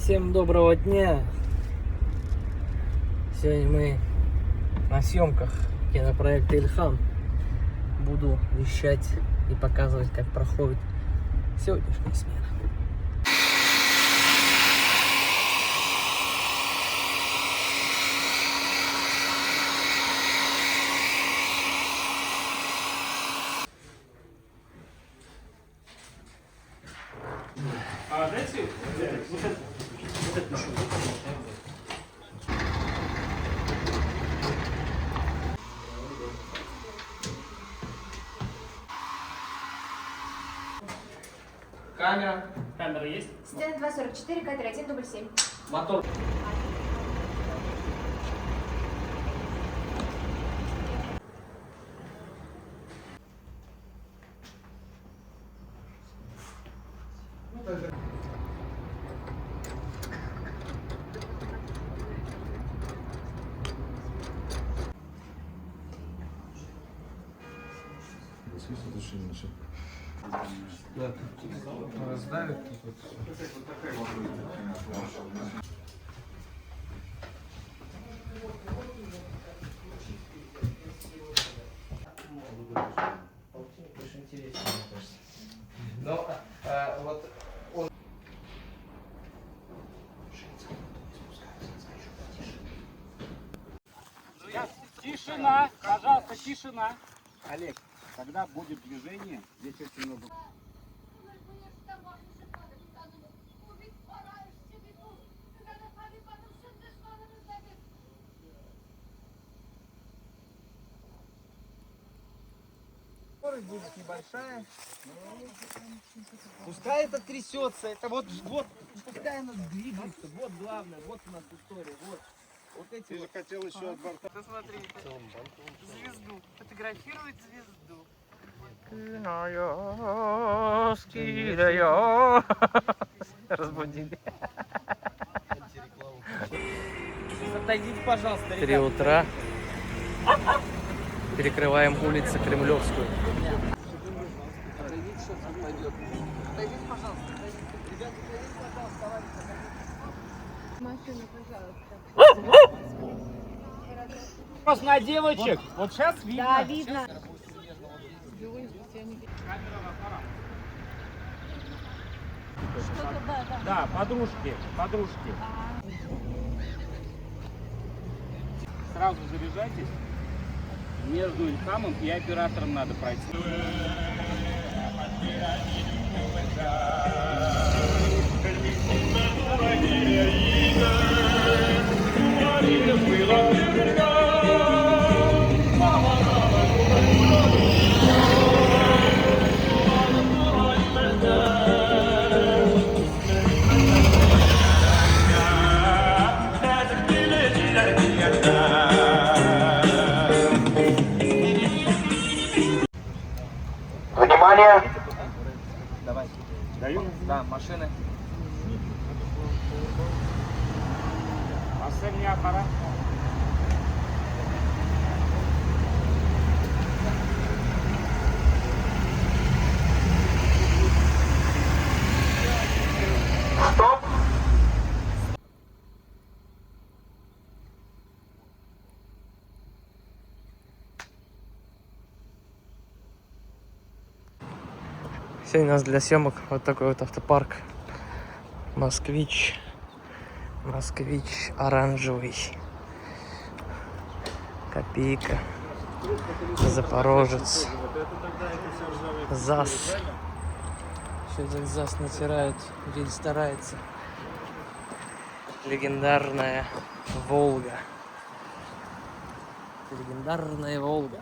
Всем доброго дня! Сегодня мы на съемках кинопроекта Ильхам. Буду вещать и показывать, как проходит сегодняшняя смена. А дайте вот это еще. Камера есть? Стена 244, кадр 1, дубль 7. Мотор. Раздавит тут. Больше интереснее, мне кажется. Но вот он... Тишина, пожалуйста, тишина. Олег, когда будет движение, здесь очень много. Скорость будет небольшая. Пускай это трясется, это вот, пускай она двигается, вот главное, вот у нас история, вот. Вот эти Ты же хотел еще от борта. Посмотрите, звезду, фотографирует звезду. Разбудили. Отойдите, пожалуйста, 3 утра. Перекрываем улицу Кремлевскую. Отойдите, сейчас пойдет. Отойдите, пожалуйста. Ребята, отойдите, пожалуйста, товарищи. Машина, пожалуйста. Вопрос на девочек. Вот сейчас видно. Да, видно. Что-то, да. Да, подружки. Сразу заряжайтесь. Между Ильхамом и оператором надо пройти. Внимание! Давай. Даю? Да, машины. Последняя пора. Стоп! Сегодня у нас для съемок вот такой вот автопарк. Москвич оранжевый. Копейка. Запорожец. ЗАЗ. Все этот ЗАЗ натирают. День старается. Легендарная Волга. Легендарная Волга.